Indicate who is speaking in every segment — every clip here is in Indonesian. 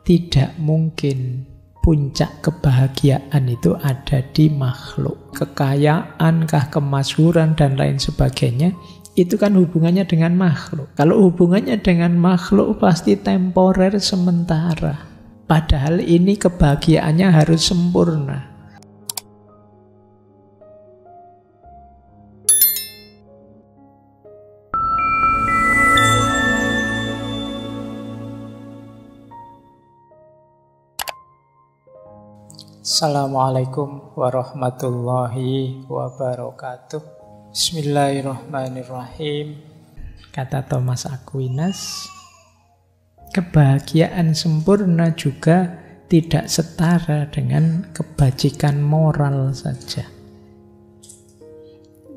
Speaker 1: tidak mungkin puncak kebahagiaan itu ada di makhluk. Kekayaan, kemasyhuran, dan lain sebagainya, itu kan hubungannya dengan makhluk. Kalau hubungannya dengan makhluk pasti temporer, sementara. Padahal ini kebahagiaannya harus sempurna. Assalamualaikum warahmatullahi wabarakatuh. Bismillahirrahmanirrahim. Kata Thomas Aquinas, kebahagiaan sempurna juga tidak setara dengan kebajikan moral saja.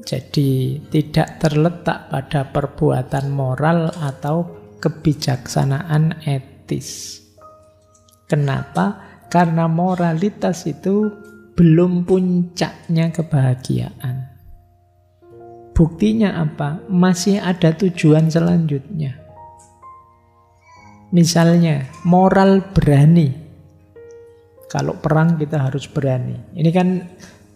Speaker 1: Jadi tidak terletak pada perbuatan moral atau kebijaksanaan etis. Kenapa? Karena moralitas itu belum puncaknya kebahagiaan. Buktinya apa? Masih ada tujuan selanjutnya. Misalnya, moral berani. Kalau perang kita harus berani. Ini kan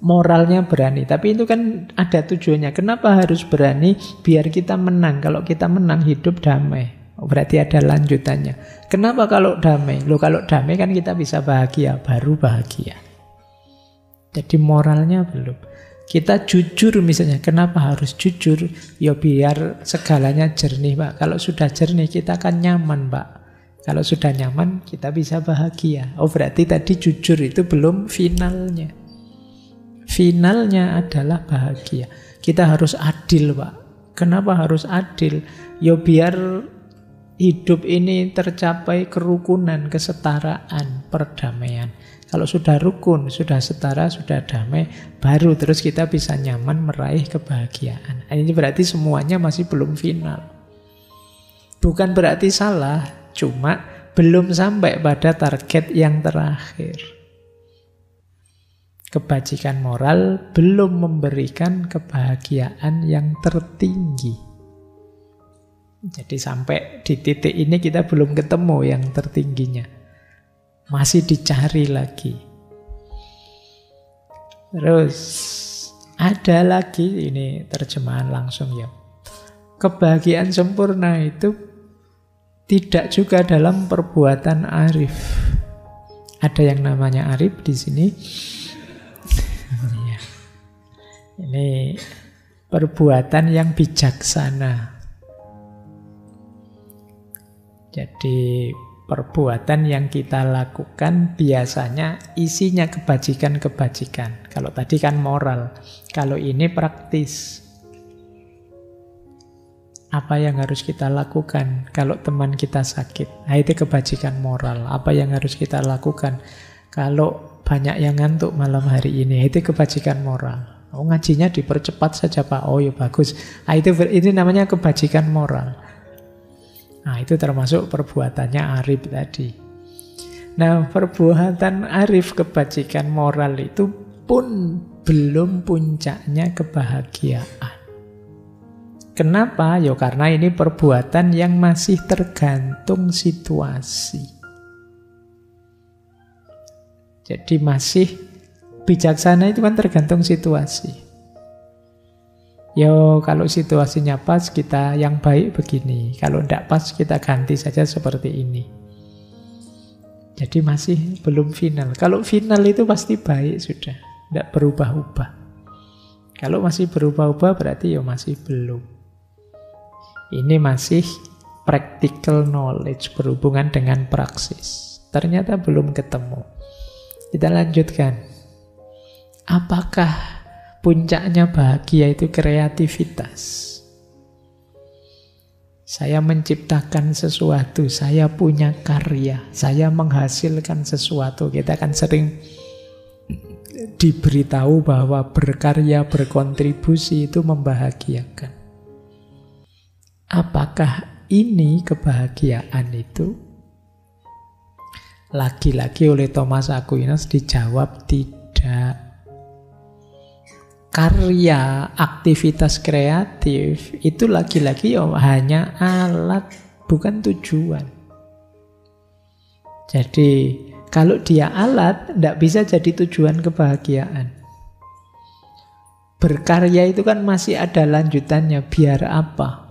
Speaker 1: moralnya berani, tapi itu kan ada tujuannya. Kenapa harus berani? Biar kita menang. Kalau kita menang, hidup damai. Berarti ada lanjutannya. Kenapa kalau damai? Loh, kalau damai kan kita bisa bahagia, baru bahagia. Jadi moralnya belum. Kita jujur misalnya, kenapa harus jujur? Ya biar segalanya jernih, Pak. Kalau sudah jernih kita akan nyaman, Pak. Kalau sudah nyaman kita bisa bahagia. Oh, berarti tadi jujur itu belum finalnya. Finalnya adalah bahagia. Kita harus adil, Pak. Kenapa harus adil? Ya biar hidup ini tercapai kerukunan, kesetaraan, perdamaian. Kalau sudah rukun, sudah setara, sudah damai, baru terus kita bisa nyaman meraih kebahagiaan. Ini berarti semuanya masih belum final. Bukan berarti salah, cuma belum sampai pada target yang terakhir. Kebajikan moral belum memberikan kebahagiaan yang tertinggi. Jadi sampai di titik ini kita belum ketemu yang tertingginya. Masih dicari lagi. Terus ada lagi, ini terjemahan langsung ya. Kebahagiaan sempurna itu tidak juga dalam perbuatan arif. Ada yang namanya arif di sini. Ini perbuatan yang bijaksana. Jadi perbuatan yang kita lakukan biasanya isinya kebajikan-kebajikan. Kalau tadi kan moral, kalau ini praktis. Apa yang harus kita lakukan kalau teman kita sakit? Nah, itu kebajikan moral. Apa yang harus kita lakukan kalau banyak yang ngantuk malam hari ini? Itu kebajikan moral. Oh, ngajinya dipercepat saja, Pak. Oh ya bagus. Nah, ini namanya kebajikan moral. Nah, itu termasuk perbuatannya arif tadi. Nah, perbuatan arif, kebajikan moral itu pun belum puncaknya kebahagiaan. Kenapa? Ya karena ini perbuatan yang masih tergantung situasi. Jadi masih bijaksana itu kan tergantung situasi. Yo, kalau situasinya pas kita yang baik begini. Kalau tidak pas kita ganti saja seperti ini. Jadi masih belum final. Kalau final itu pasti baik sudah. Tidak berubah-ubah. Kalau masih berubah-ubah berarti ya masih belum. Ini masih practical knowledge, berhubungan dengan praksis. Ternyata belum ketemu. Kita lanjutkan. Apakah puncaknya bahagia itu kreativitas? Saya menciptakan sesuatu, saya punya karya, saya menghasilkan sesuatu. Kita kan sering diberitahu bahwa berkarya, berkontribusi itu membahagiakan. Apakah ini kebahagiaan itu? Lagi-lagi oleh Thomas Aquinas dijawab tidak. Karya, aktivitas kreatif itu lagi-lagi hanya alat, bukan tujuan. Jadi kalau dia alat, tidak bisa jadi tujuan kebahagiaan. Berkarya itu kan masih ada lanjutannya, biar apa?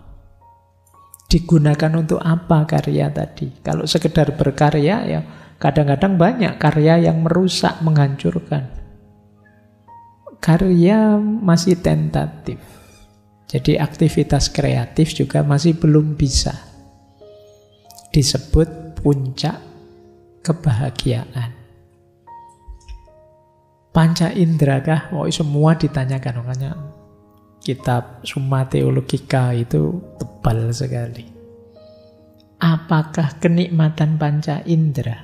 Speaker 1: Digunakan untuk apa karya tadi? Kalau sekedar berkarya, ya kadang-kadang banyak karya yang merusak, menghancurkan. Karya masih tentatif. Jadi aktivitas kreatif juga masih belum bisa disebut puncak kebahagiaan. Panca indera kah? Oh, semua ditanyakan. Makanya kitab Summa Theologica itu tebal sekali. Apakah kenikmatan panca indera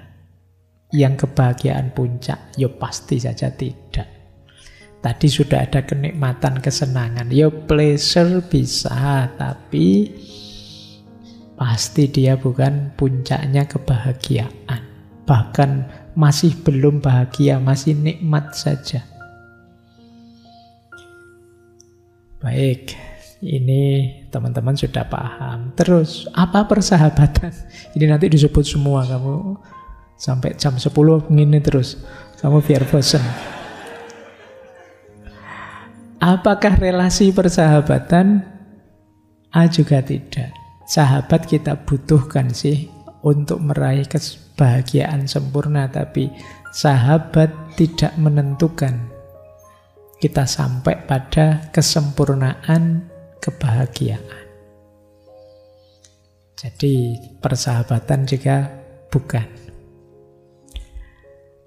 Speaker 1: yang kebahagiaan puncak? Ya pasti saja tidak. Tadi sudah ada kenikmatan, kesenangan. Ya pleasure bisa, tapi pasti dia bukan puncaknya kebahagiaan. Bahkan masih belum bahagia, masih nikmat saja. Baik, ini teman-teman sudah paham. Terus, apa persahabatan? Ini nanti disebut semua, kamu sampai jam 10 begini terus. Kamu biar bosan. Apakah relasi persahabatan? Juga tidak. Sahabat kita butuhkan sih untuk meraih kebahagiaan sempurna, tapi sahabat tidak menentukan kita sampai pada kesempurnaan kebahagiaan. Jadi persahabatan juga bukan.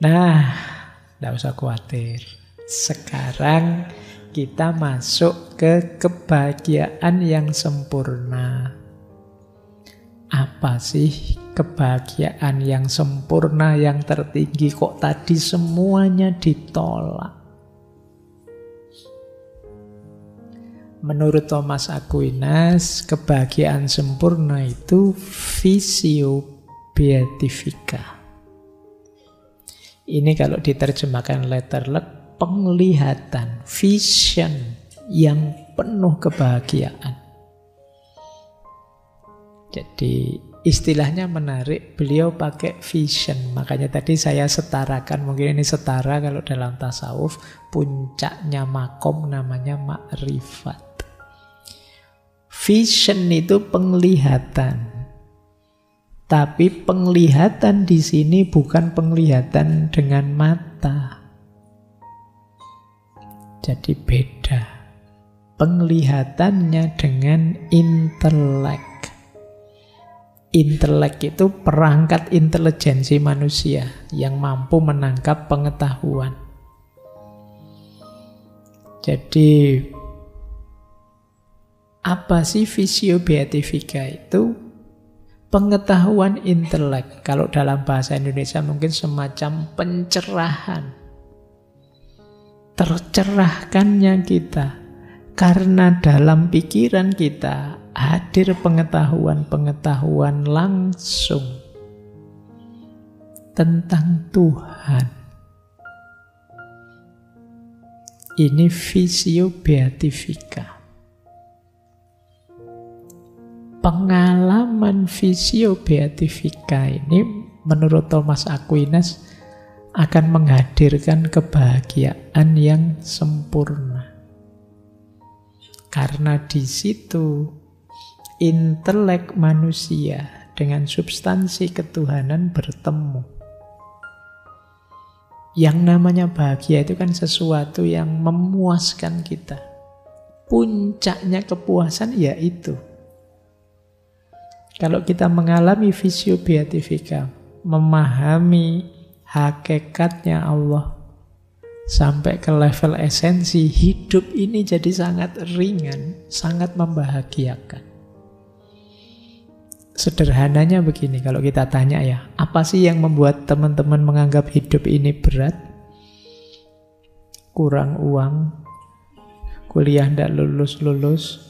Speaker 1: Nah, tidak usah khawatir. Sekarang kita masuk ke kebahagiaan yang sempurna. Apa sih kebahagiaan yang sempurna, yang tertinggi? Kok tadi semuanya ditolak? Menurut Thomas Aquinas, kebahagiaan sempurna itu visio beatifica. Ini kalau diterjemahkan letterlek, penglihatan, vision yang penuh kebahagiaan. Jadi istilahnya menarik, beliau pakai vision. Makanya tadi saya setarakan, mungkin ini setara kalau dalam tasawuf, puncaknya makom namanya makrifat. Vision itu penglihatan. Tapi penglihatan di sini bukan penglihatan dengan mata. Jadi beda. Penglihatannya dengan intelek. Intelek itu perangkat intelijensi manusia yang mampu menangkap pengetahuan. Jadi apa sih visio beatifica itu? Pengetahuan intelek. Kalau dalam bahasa Indonesia mungkin semacam pencerahan. Tercerahkannya kita karena dalam pikiran kita hadir pengetahuan-pengetahuan langsung tentang Tuhan. Ini visio beatifica. Pengalaman visio beatifica ini menurut Thomas Aquinas akan menghadirkan kebahagiaan yang sempurna. Karena di situ intelek manusia dengan substansi ketuhanan bertemu. Yang namanya bahagia itu kan sesuatu yang memuaskan kita. Puncaknya kepuasan yaitu. Kalau kita mengalami visio beatifica, memahami hakikatnya Allah sampai ke level esensi, hidup ini jadi sangat ringan, sangat membahagiakan. Sederhananya begini, kalau kita tanya ya, apa sih yang membuat teman-teman menganggap hidup ini berat? Kurang uang, kuliah ndak lulus-lulus,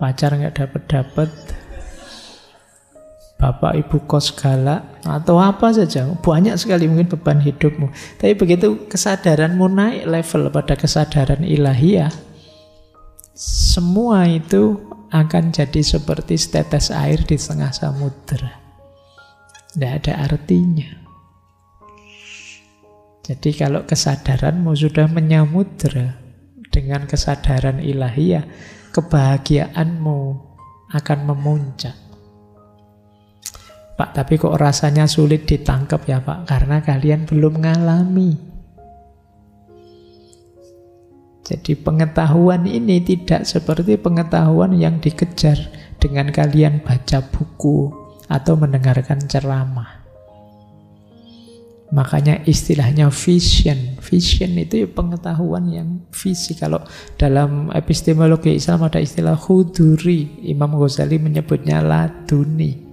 Speaker 1: pacar nggak dapet-dapet, bapak ibu kos galak, atau apa saja. Banyak sekali mungkin beban hidupmu. Tapi begitu kesadaranmu naik level pada kesadaran ilahiyah, semua itu akan jadi seperti setetes air di tengah samudera. Tidak ada artinya. Jadi kalau kesadaranmu sudah menyamudra dengan kesadaran ilahiyah, kebahagiaanmu akan memuncak. Pak, tapi kok rasanya sulit ditangkap ya Pak? Karena kalian belum ngalami. Jadi pengetahuan ini tidak seperti pengetahuan yang dikejar dengan kalian baca buku atau mendengarkan ceramah. Makanya istilahnya vision. Vision itu pengetahuan yang fisik. Kalau dalam epistemologi Islam ada istilah huduri. Imam Ghazali menyebutnya laduni.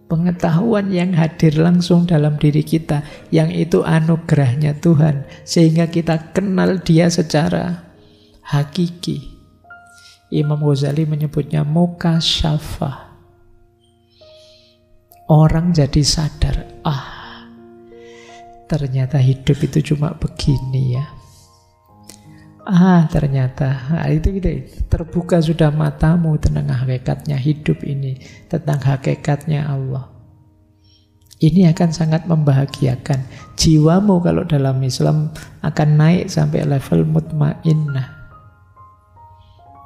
Speaker 1: Pengetahuan yang hadir langsung dalam diri kita, yang itu anugerahnya Tuhan, sehingga kita kenal dia secara hakiki. Imam Ghazali menyebutnya mukasyafah. Orang jadi sadar, ternyata hidup itu cuma begini ya. Ternyata itu terbuka sudah matamu tentang hakikatnya hidup ini, tentang hakikatnya Allah. Ini akan sangat membahagiakan jiwamu. Kalau dalam Islam akan naik sampai level mutmainnah.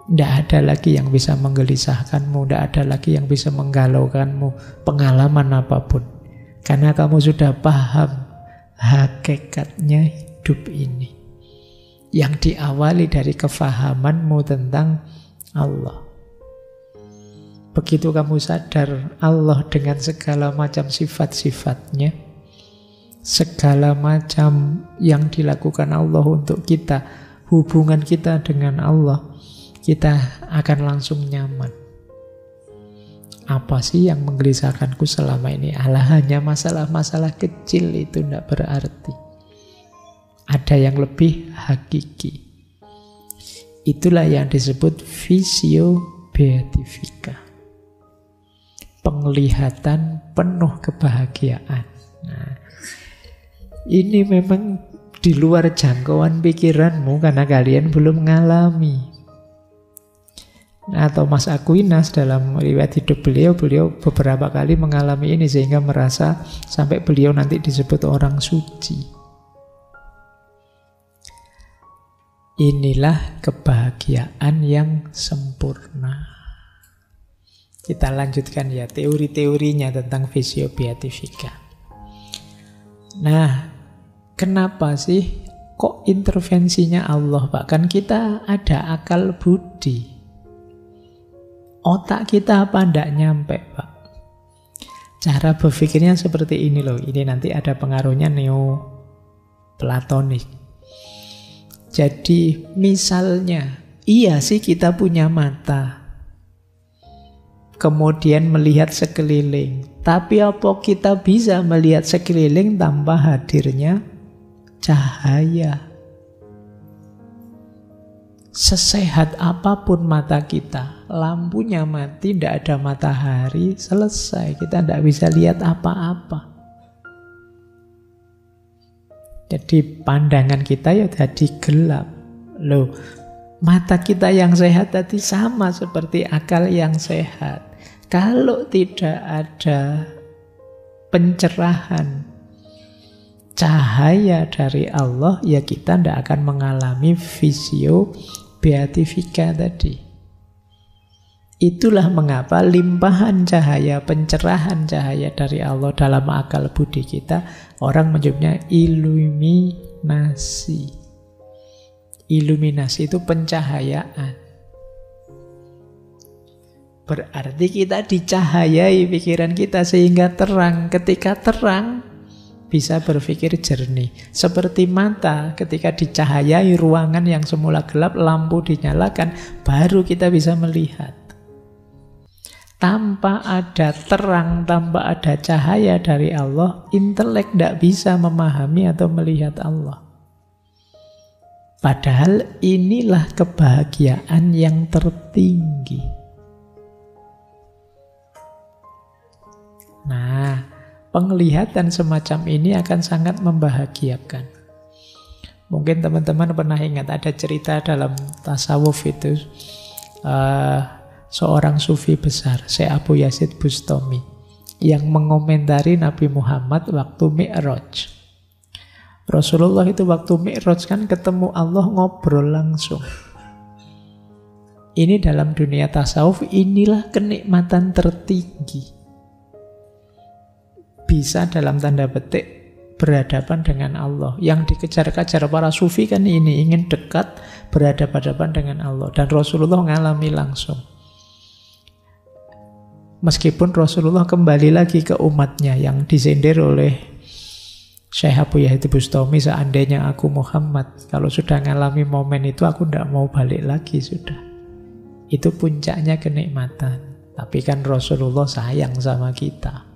Speaker 1: Tidak ada lagi yang bisa menggelisahkanmu, tidak ada lagi yang bisa menggalaukanmu, pengalaman apapun, karena kamu sudah paham hakikatnya hidup ini, yang diawali dari kefahamanmu tentang Allah. Begitu kamu sadar Allah dengan segala macam sifat-sifatnya, segala macam yang dilakukan Allah untuk kita, hubungan kita dengan Allah, kita akan langsung nyaman. Apa sih yang menggelisahkanku selama ini? Hanya masalah-masalah kecil, itu tidak berarti. Ada yang lebih hakiki. Itulah yang disebut visio beatifika. Penglihatan penuh kebahagiaan. Nah, ini memang di luar jangkauan pikiranmu karena kalian belum mengalami. Atau Mas Aquinas dalam riwayat hidup beliau beberapa kali mengalami ini sehingga merasa sampai beliau nanti disebut orang suci. Inilah kebahagiaan yang sempurna. Kita lanjutkan ya teori-teorinya tentang visio beatifika. Nah, kenapa sih kok intervensinya Allah, Pak? Kan kita ada akal budi. Otak kita apa ndak nyampe, Pak? Cara berpikirnya seperti ini loh. Ini nanti ada pengaruhnya neo-platonik. Jadi misalnya, iya sih kita punya mata, kemudian melihat sekeliling. Tapi apa kita bisa melihat sekeliling tanpa hadirnya cahaya? Sesehat apapun mata kita, lampunya mati, tidak ada matahari, selesai. Kita tidak bisa lihat apa-apa. Jadi pandangan kita ya jadi gelap. Loh, mata kita yang sehat tadi sama seperti akal yang sehat. Kalau tidak ada pencerahan cahaya dari Allah, ya kita tidak akan mengalami visio beatifika tadi. Itulah mengapa limpahan cahaya, pencerahan cahaya dari Allah dalam akal budi kita, orang menyebutnya iluminasi. Iluminasi itu pencahayaan. Berarti kita dicahayai pikiran kita sehingga terang. Ketika terang, bisa berpikir jernih. Seperti mata, ketika dicahayai ruangan yang semula gelap, lampu dinyalakan, baru kita bisa melihat. Tanpa ada terang, tanpa ada cahaya dari Allah, intelek tidak bisa memahami atau melihat Allah. Padahal inilah kebahagiaan yang tertinggi. Nah, penglihatan semacam ini akan sangat membahagiakan. Mungkin teman-teman pernah ingat ada cerita dalam tasawuf itu, seorang sufi besar, Syekh Abu Yazid Bustami. yang mengomentari Nabi Muhammad waktu Mi'raj. Rasulullah itu waktu Mi'raj kan ketemu Allah, ngobrol langsung. Ini dalam dunia tasawuf, inilah kenikmatan tertinggi. Bisa dalam tanda petik berhadapan dengan Allah. Yang dikejar-kejar para sufi kan ini, ingin dekat, berhadapan-hadapan dengan Allah. Dan Rasulullah ngalami langsung. Meskipun Rasulullah kembali lagi ke umatnya yang disindir oleh Syekh Abu Yahya Bustami, seandainya aku Muhammad, kalau sudah ngalami momen itu aku tidak mau balik lagi sudah. Itu puncaknya kenikmatan. Tapi kan Rasulullah sayang sama kita.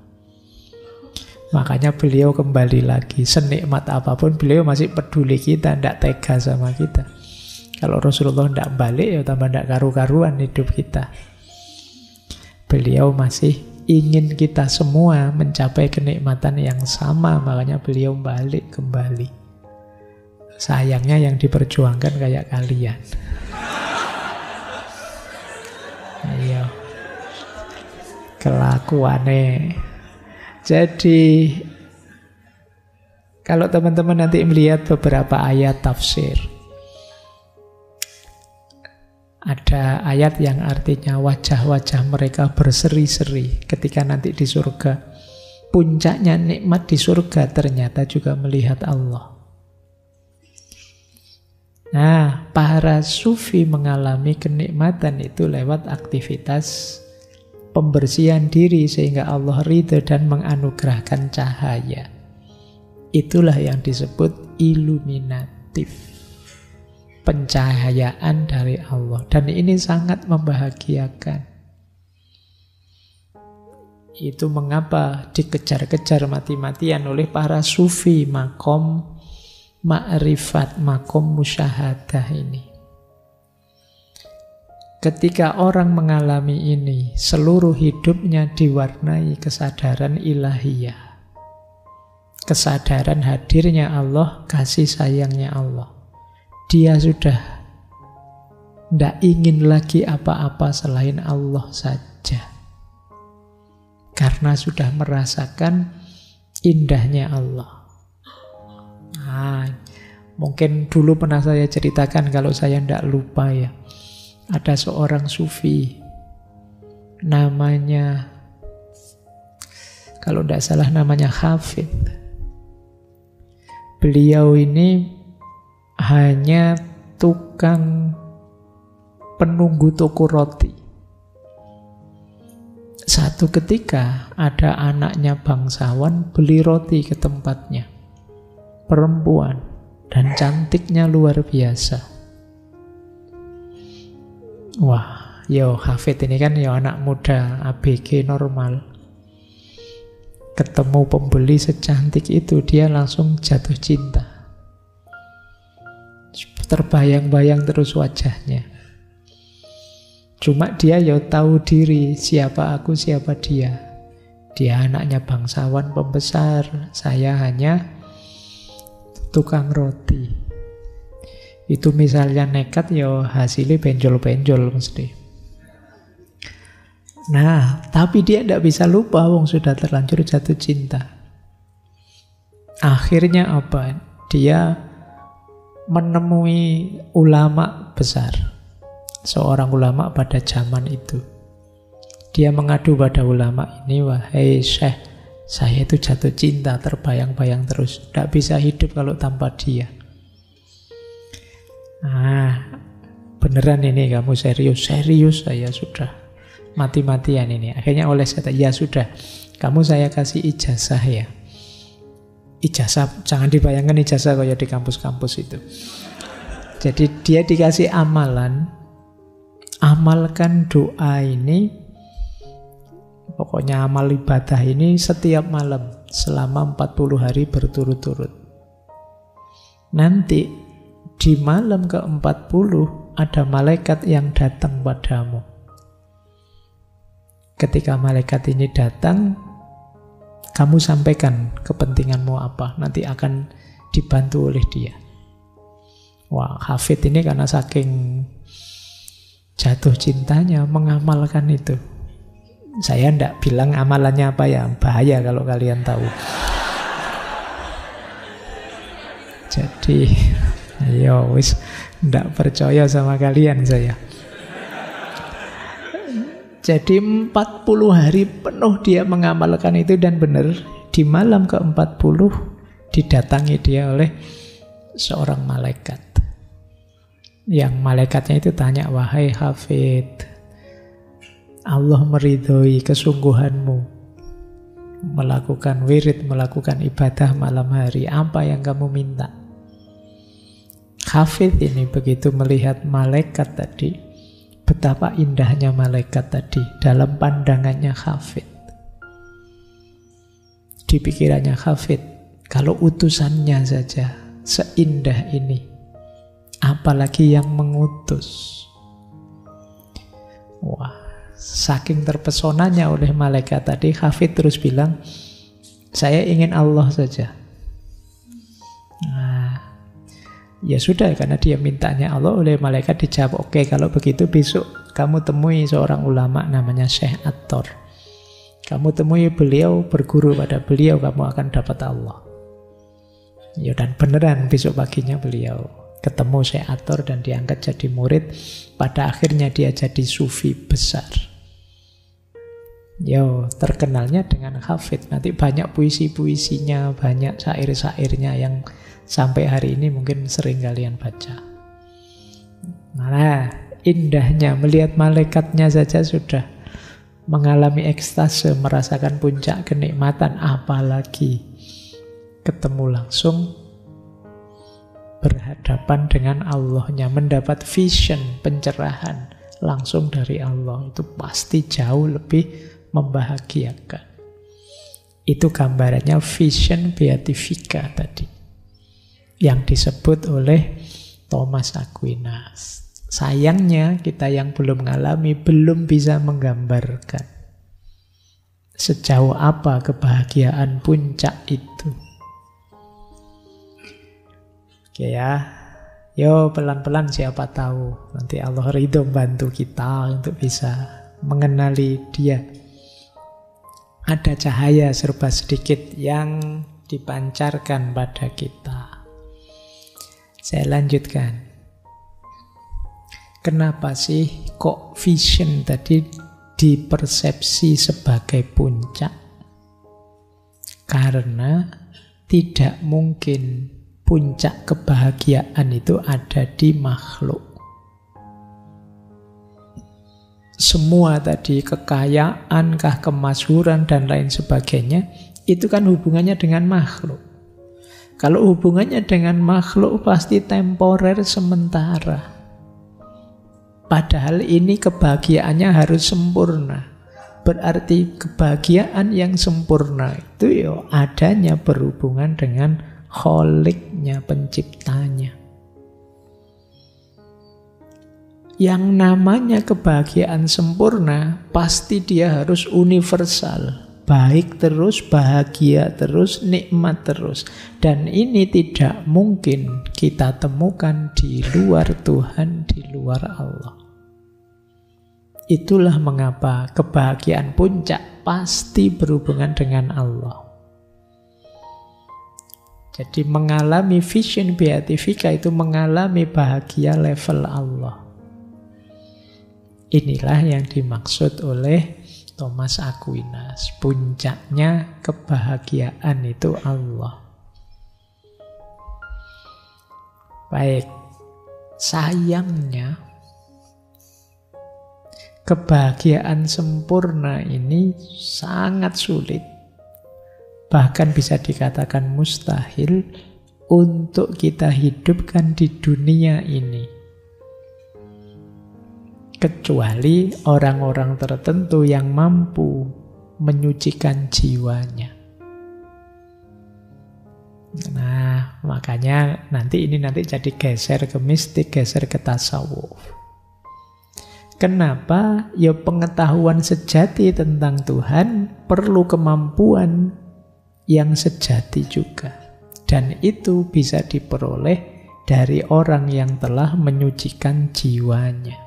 Speaker 1: Makanya beliau kembali lagi. Senikmat apapun beliau masih peduli kita, tidak tega sama kita. Kalau Rasulullah tidak balik, ya tambah tidak karu-karuan hidup kita. Beliau masih ingin kita semua mencapai kenikmatan yang sama, makanya beliau balik kembali. Sayangnya yang diperjuangkan kayak kalian. Ayo, kelakuannya. Jadi kalau teman-teman nanti melihat beberapa ayat tafsir, ada ayat yang artinya wajah-wajah mereka berseri-seri ketika nanti di surga. Puncaknya nikmat di surga ternyata juga melihat Allah. Nah, para sufi mengalami kenikmatan itu lewat aktivitas pembersihan diri sehingga Allah ridha dan menganugerahkan cahaya. Itulah yang disebut iluminatif, pencahayaan dari Allah. Dan ini sangat membahagiakan. Itu mengapa dikejar-kejar mati-matian oleh para sufi makom ma'rifat, makom musyahadah ini. Ketika orang mengalami ini, seluruh hidupnya diwarnai kesadaran ilahiyah. Kesadaran hadirnya Allah, kasih sayangnya Allah. Dia sudah tidak ingin lagi apa-apa selain Allah saja. Karena sudah merasakan indahnya Allah. Nah, mungkin dulu pernah saya ceritakan, kalau saya tidak lupa ya. Ada seorang sufi, namanya, kalau tidak salah namanya Hafid. Beliau ini hanya tukang penunggu toko roti. Satu ketika ada anaknya bangsawan beli roti ke tempatnya. Perempuan, dan cantiknya luar biasa. Wah, yo Hafid ini kan yo anak muda ABG normal. Ketemu pembeli secantik itu, dia langsung jatuh cinta. Terbayang-bayang terus wajahnya. Cuma dia yo tahu diri, siapa aku, siapa dia. Dia anaknya bangsawan pembesar, saya hanya tukang roti. Itu misalnya nekat, ya hasilnya benjol-benjol mesti. Nah, tapi dia tidak bisa lupa, wong sudah terlanjur jatuh cinta. Akhirnya apa? Dia menemui ulama besar, seorang ulama pada zaman itu. Dia mengadu pada ulama ini, wahai Syekh, saya itu jatuh cinta, terbayang-bayang terus, tidak bisa hidup kalau tanpa dia. Beneran ini kamu serius? Serius, saya sudah mati-matian ini. Akhirnya oleh saya, ya sudah, kamu saya kasih ijazah ya. Ijazah, jangan dibayangkan ijazah kayak di kampus-kampus itu. Jadi dia dikasih amalan, amalkan doa ini, pokoknya amal ibadah ini setiap malam selama 40 hari berturut-turut. Nanti di malam ke-40 ada malaikat yang datang padamu. Ketika malaikat ini datang, kamu sampaikan kepentinganmu apa, nanti akan dibantu oleh dia. Wah, Hafid ini karena saking jatuh cintanya mengamalkan itu. Saya tidak bilang amalannya apa ya, bahaya kalau kalian tahu. Jadi, ya wis tidak percaya sama kalian saya. Jadi 40 hari penuh dia mengamalkan itu, dan benar di malam ke-40 didatangi dia oleh seorang malaikat. Yang malaikatnya itu tanya, wahai Hafid, Allah meridhoi kesungguhanmu melakukan wirid, melakukan ibadah malam hari. Apa yang kamu minta? Hafid ini begitu melihat malaikat tadi, betapa indahnya malaikat tadi dalam pandangannya Hafid. Di pikirannya Hafid, kalau utusannya saja seindah ini, apalagi yang mengutus. Wah, saking terpesonanya oleh malaikat tadi, Hafid terus bilang, saya ingin Allah saja. Nah, ya sudah, karena dia mintanya Allah, oleh malaikat dijawab, oke, kalau begitu besok kamu temui seorang ulama namanya Syekh At-Tor. Kamu temui beliau, berguru pada beliau, kamu akan dapat Allah. Ya, dan beneran besok paginya beliau ketemu Syekh At-Tor dan diangkat jadi murid. Pada akhirnya dia jadi sufi besar. Yo, terkenalnya dengan Hafid. Nanti banyak puisi-puisinya, banyak syair-syairnya yang sampai hari ini mungkin sering kalian baca. Nah, indahnya melihat malaikatnya saja sudah mengalami ekstase, merasakan puncak kenikmatan, apalagi ketemu langsung, berhadapan dengan Allahnya, mendapat vision, pencerahan langsung dari Allah. Itu pasti jauh lebih membahagiakan. Itu gambarannya vision beatifica tadi, yang disebut oleh Thomas Aquinas. Sayangnya kita yang belum mengalami belum bisa menggambarkan sejauh apa kebahagiaan puncak itu. Oke ya, yo pelan-pelan siapa tahu nanti Allah ridho bantu kita untuk bisa mengenali dia. Ada cahaya serba sedikit yang dipancarkan pada kita. Saya lanjutkan. Kenapa sih kok vision tadi dipersepsi sebagai puncak? Karena tidak mungkin puncak kebahagiaan itu ada di makhluk. Semua tadi, kekayaan, kemasyhuran, dan lain sebagainya, itu kan hubungannya dengan makhluk. Kalau hubungannya dengan makhluk pasti temporer, sementara. Padahal ini kebahagiaannya harus sempurna. Berarti kebahagiaan yang sempurna itu ya adanya berhubungan dengan Kholiknya, penciptanya. Yang namanya kebahagiaan sempurna pasti dia harus universal. Baik terus, bahagia terus, nikmat terus. Dan ini tidak mungkin kita temukan di luar Tuhan, di luar Allah. Itulah mengapa kebahagiaan puncak pasti berhubungan dengan Allah. Jadi mengalami vision beatifica itu mengalami bahagia level Allah. Inilah yang dimaksud oleh Thomas Aquinas. Puncaknya kebahagiaan itu Allah. Baik, sayangnya kebahagiaan sempurna ini sangat sulit, bahkan bisa dikatakan mustahil untuk kita hidupkan di dunia ini. Kecuali orang-orang tertentu yang mampu menyucikan jiwanya. Nah, makanya nanti jadi geser ke mistik, geser ke tasawuf. Kenapa? Ya pengetahuan sejati tentang Tuhan perlu kemampuan yang sejati juga. Dan itu bisa diperoleh dari orang yang telah menyucikan jiwanya.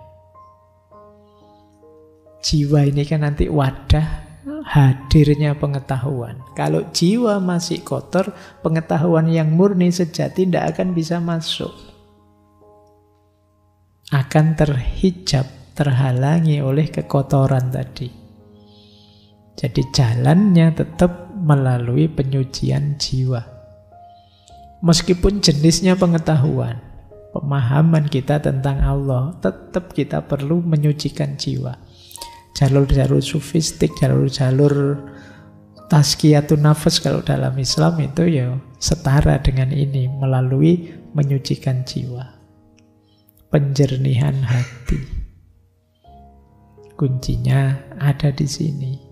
Speaker 1: Jiwa ini kan nanti wadah hadirnya pengetahuan. Kalau jiwa masih kotor, pengetahuan yang murni sejati tidak akan bisa masuk. Akan terhijab, terhalangi oleh kekotoran tadi. Jadi jalannya tetap melalui penyucian jiwa. Meskipun jenisnya pengetahuan, pemahaman kita tentang Allah, tetap kita perlu menyucikan jiwa. Jalur-jalur sufistik, jalur-jalur tazkiyatun nafas kalau dalam Islam itu ya setara dengan ini, melalui menyucikan jiwa. Penjernihan hati. Kuncinya ada di sini.